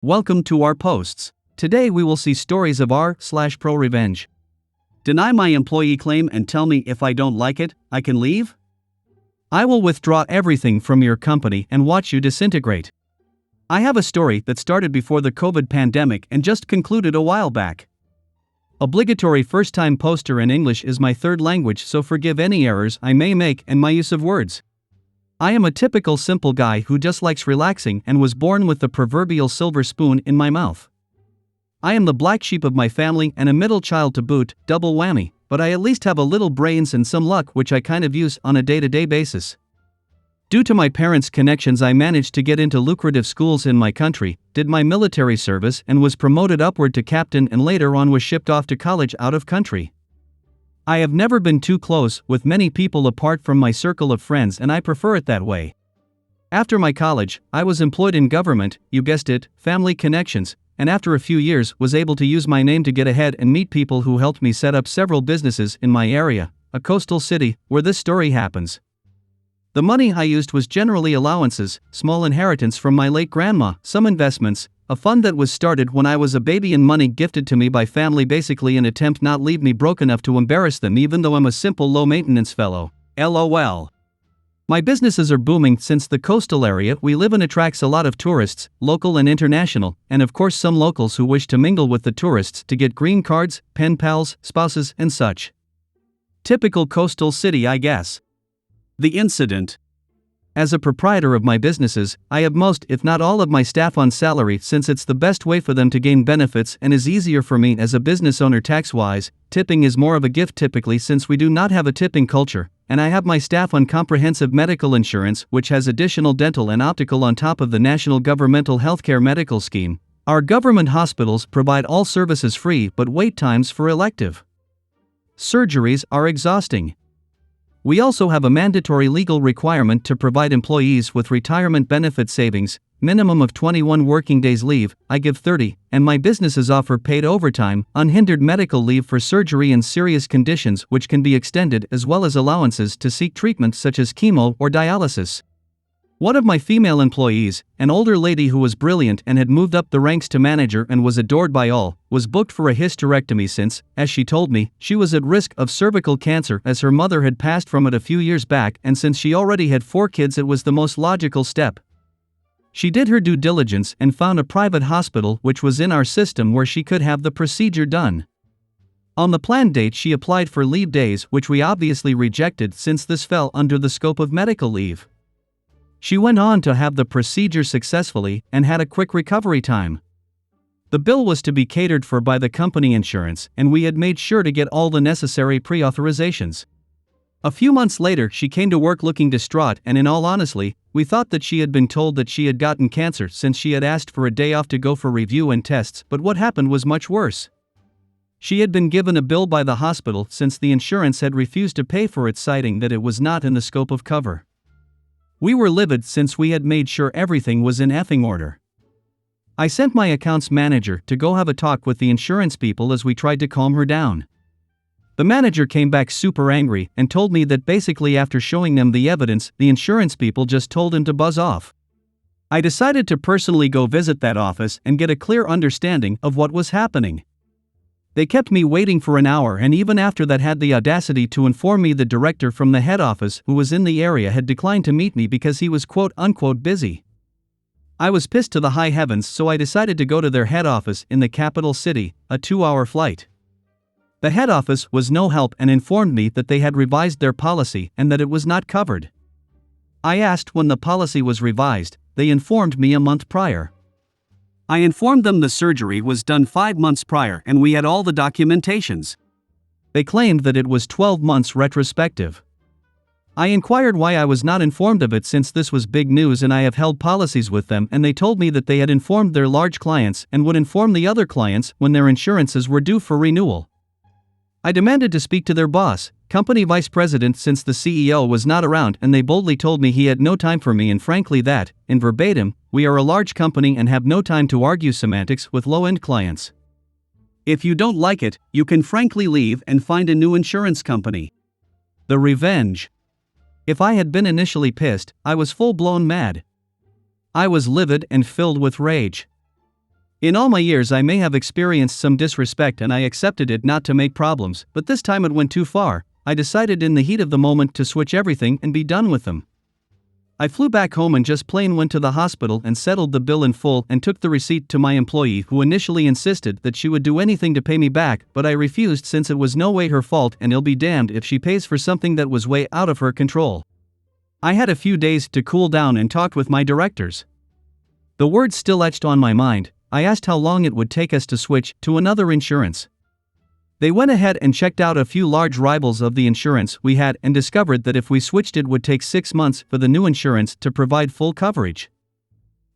Welcome to our posts. Today we will see stories of r/ProRevenge. Deny my employee claim and tell me if I don't like it, I can leave? I will withdraw everything from your company and watch you disintegrate. I have a story that started before the COVID pandemic and just concluded a while back. Obligatory first-time poster in English is my third language, so forgive any errors I may make and my use of words. I am a typical simple guy who just likes relaxing and was born with the proverbial silver spoon in my mouth. I am the black sheep of my family and a middle child to boot, double whammy, but I at least have a little brains and some luck, which I kind of use on a day-to-day basis. Due to my parents' connections, I managed to get into lucrative schools in my country, did my military service and was promoted upward to captain, and later on was shipped off to college out of country. I have never been too close with many people apart from my circle of friends, and I prefer it that way. After my college, I was employed in government, you guessed it, family connections, and after a few years was able to use my name to get ahead and meet people who helped me set up several businesses in my area, a coastal city, where this story happens. The money I used was generally allowances, small inheritance from my late grandma, some investments, a fund that was started when I was a baby, and money gifted to me by family, basically an attempt not leave me broke enough to embarrass them, even though I'm a simple low-maintenance fellow. LOL. My businesses are booming since the coastal area we live in attracts a lot of tourists, local and international, and of course some locals who wish to mingle with the tourists to get green cards, pen pals, spouses, and such. Typical coastal city, I guess. The incident. As a proprietor of my businesses, I have most, if not all, of my staff on salary, since it's the best way for them to gain benefits and is easier for me as a business owner tax-wise. Tipping is more of a gift typically, since we do not have a tipping culture, and I have my staff on comprehensive medical insurance, which has additional dental and optical on top of the national governmental healthcare medical scheme. Our government hospitals provide all services free, but wait times for elective surgeries are exhausting. We also have a mandatory legal requirement to provide employees with retirement benefit savings, minimum of 21 working days leave, I give 30, and my businesses offer paid overtime, unhindered medical leave for surgery and serious conditions which can be extended, as well as allowances to seek treatment such as chemo or dialysis. One of my female employees, an older lady who was brilliant and had moved up the ranks to manager and was adored by all, was booked for a hysterectomy since, as she told me, she was at risk of cervical cancer as her mother had passed from it a few years back, and since she already had 4 kids it was the most logical step. She did her due diligence and found a private hospital which was in our system where she could have the procedure done. On the planned date she applied for leave days, which we obviously rejected since this fell under the scope of medical leave. She went on to have the procedure successfully and had a quick recovery time. The bill was to be catered for by the company insurance, and we had made sure to get all the necessary pre-authorizations. A few months later she came to work looking distraught, and in all honesty, we thought that she had been told that she had gotten cancer since she had asked for a day off to go for review and tests, but what happened was much worse. She had been given a bill by the hospital since the insurance had refused to pay for it, citing that it was not in the scope of cover. We were livid since we had made sure everything was in effing order. I sent my accounts manager to go have a talk with the insurance people as we tried to calm her down. The manager came back super angry and told me that basically after showing them the evidence, the insurance people just told him to buzz off. I decided to personally go visit that office and get a clear understanding of what was happening. They kept me waiting for an hour, and even after that had the audacity to inform me the director from the head office who was in the area had declined to meet me because he was quote-unquote busy. I was pissed to the high heavens, so I decided to go to their head office in the capital city, a 2-hour flight. The head office was no help and informed me that they had revised their policy and that it was not covered. I asked when the policy was revised. They informed me a month prior. I informed them the surgery was done 5 months prior and we had all the documentations. They claimed that it was 12 months retrospective. I inquired why I was not informed of it, since this was big news and I have held policies with them, and they told me that they had informed their large clients and would inform the other clients when their insurances were due for renewal. I demanded to speak to their boss, company vice president, since the CEO was not around, and they boldly told me he had no time for me, and frankly that, in verbatim, we are a large company and have no time to argue semantics with low-end clients. If you don't like it, you can frankly leave and find a new insurance company. The revenge. If I had been initially pissed, I was full-blown mad. I was livid and filled with rage. In all my years I may have experienced some disrespect and I accepted it not to make problems, but this time it went too far. I decided in the heat of the moment to switch everything and be done with them. I flew back home and just plain went to the hospital and settled the bill in full and took the receipt to my employee, who initially insisted that she would do anything to pay me back, but I refused since it was no way her fault and I'll be damned if she pays for something that was way out of her control. I had a few days to cool down and talked with my directors. The words still etched on my mind. I asked how long it would take us to switch to another insurance. They went ahead and checked out a few large rivals of the insurance we had and discovered that if we switched it would take 6 months for the new insurance to provide full coverage.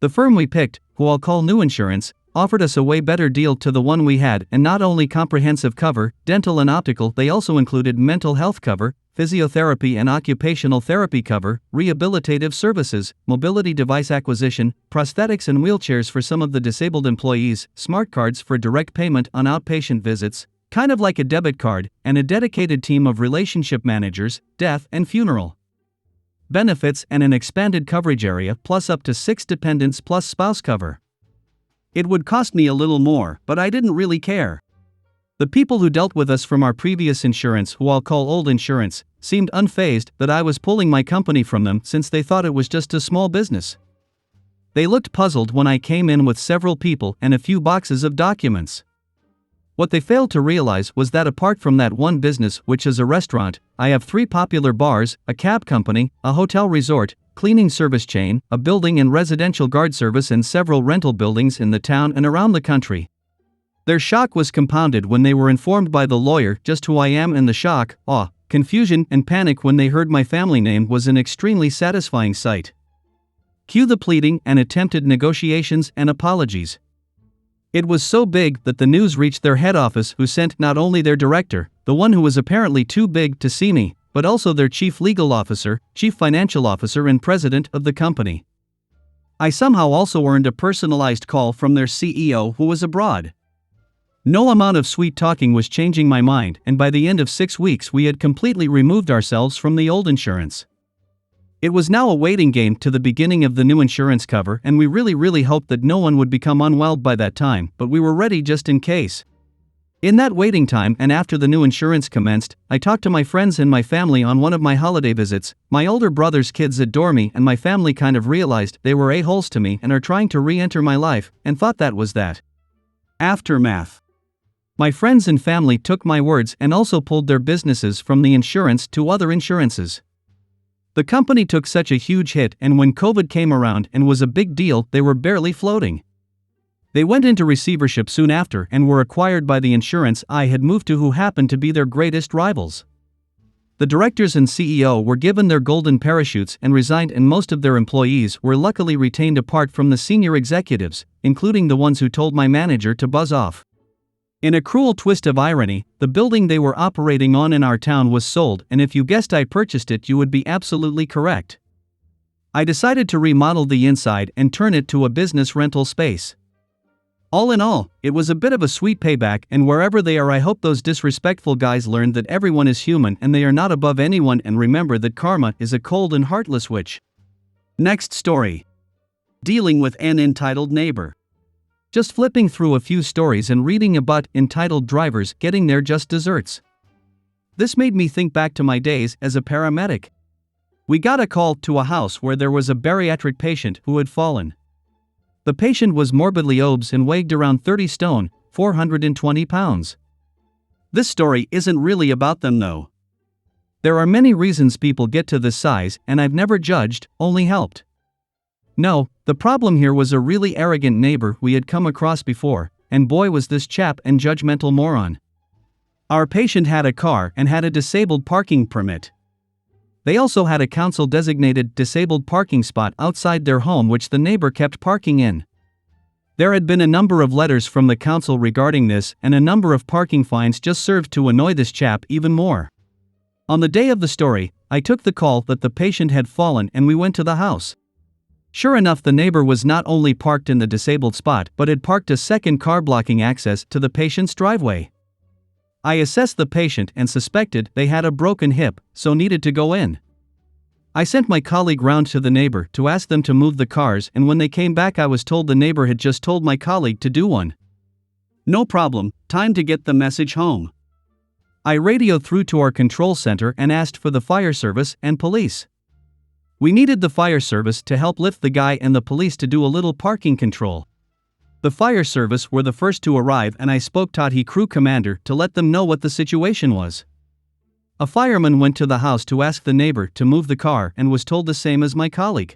The firm we picked, who I'll call New Insurance, offered us a way better deal to the one we had, and not only comprehensive cover, dental and optical, they also included mental health cover, physiotherapy and occupational therapy cover, rehabilitative services, mobility device acquisition, prosthetics and wheelchairs for some of the disabled employees, smart cards for direct payment on outpatient visits, kind of like a debit card, and a dedicated team of relationship managers, death and funeral benefits, and an expanded coverage area, plus up to 6 dependents plus spouse cover. It would cost me a little more, but I didn't really care. The people who dealt with us from our previous insurance, who I'll call Old Insurance, seemed unfazed that I was pulling my company from them since they thought it was just a small business. They looked puzzled when I came in with several people and a few boxes of documents. What they failed to realize was that apart from that one business, which is a restaurant, I have 3 popular bars, a cab company, a hotel resort, cleaning service chain, a building and residential guard service, and several rental buildings in the town and around the country. Their shock was compounded when they were informed by the lawyer just who I am, and the shock, awe, confusion, and panic when they heard my family name was an extremely satisfying sight. Cue the pleading and attempted negotiations and apologies. It was so big that the news reached their head office, who sent not only their director, the one who was apparently too big to see me, but also their chief legal officer, chief financial officer, and president of the company. I somehow also earned a personalized call from their CEO, who was abroad. No amount of sweet talking was changing my mind, and by the end of 6 weeks we had completely removed ourselves from the old insurance. It was now a waiting game to the beginning of the new insurance cover, and we really hoped that no one would become unwell by that time, but we were ready just in case. In that waiting time and after the new insurance commenced, I talked to my friends and my family on one of my holiday visits. My older brother's kids adore me, and my family kind of realized they were a-holes to me and are trying to re-enter my life, and thought that was that. Aftermath. My friends and family took my words and also pulled their businesses from the insurance to other insurances. The company took such a huge hit, and when COVID came around and was a big deal, they were barely floating. They went into receivership soon after and were acquired by the insurance I had moved to, who happened to be their greatest rivals. The directors and CEO were given their golden parachutes and resigned, and most of their employees were luckily retained apart from the senior executives, including the ones who told my manager to buzz off. In a cruel twist of irony, the building they were operating on in our town was sold, and if you guessed I purchased it, you would be absolutely correct. I decided to remodel the inside and turn it to a business rental space. All in all, it was a bit of a sweet payback, and wherever they are, I hope those disrespectful guys learned that everyone is human and they are not above anyone, and remember that karma is a cold and heartless witch. Next story. Dealing with an entitled neighbor. Just flipping through a few stories and reading about entitled drivers getting their just desserts. This made me think back to my days as a paramedic. We got a call to a house where there was a bariatric patient who had fallen. The patient was morbidly obese and weighed around 30 stone, 420 pounds. This story isn't really about them though. There are many reasons people get to this size, and I've never judged, only helped. No, the problem here was a really arrogant neighbor we had come across before, and boy was this chap an judgmental moron. Our patient had a car and had a disabled parking permit. They also had a council-designated disabled parking spot outside their home which the neighbor kept parking in. There had been a number of letters from the council regarding this, and a number of parking fines just served to annoy this chap even more. On the day of the story, I took the call that the patient had fallen and we went to the house. Sure enough, the neighbor was not only parked in the disabled spot but had parked a second car blocking access to the patient's driveway. I assessed the patient and suspected they had a broken hip, so needed to go in. I sent my colleague round to the neighbor to ask them to move the cars, and when they came back I was told the neighbor had just told my colleague to do one. No problem, time to get the message home. I radioed through to our control center and asked for the fire service and police. We needed the fire service to help lift the guy and the police to do a little parking control. The fire service were the first to arrive and I spoke to the crew commander to let them know what the situation was. A fireman went to the house to ask the neighbor to move the car and was told the same as my colleague.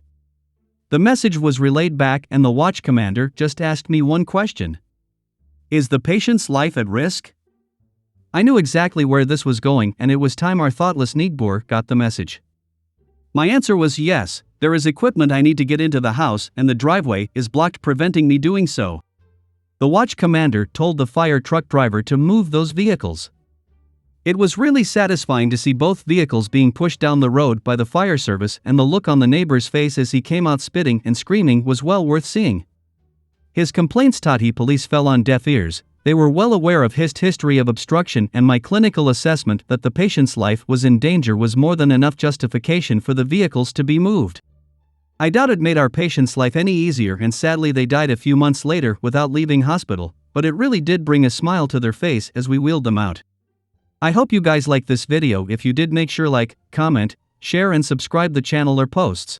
The message was relayed back and the watch commander just asked me one question. Is the patient's life at risk? I knew exactly where this was going and it was time our thoughtless Neighbour got the message. My answer was yes, there is equipment I need to get into the house and the driveway is blocked preventing me doing so. The watch commander told the fire truck driver to move those vehicles. It was really satisfying to see both vehicles being pushed down the road by the fire service, and the look on the neighbor's face as he came out spitting and screaming was well worth seeing. His complaints to the police fell on deaf ears. They were well aware of his history of obstruction, and my clinical assessment that the patient's life was in danger was more than enough justification for the vehicles to be moved. I doubt it made our patient's life any easier, and sadly they died a few months later without leaving hospital, but it really did bring a smile to their face as we wheeled them out. I hope you guys liked this video. If you did, make sure like, comment, share and subscribe the channel or posts.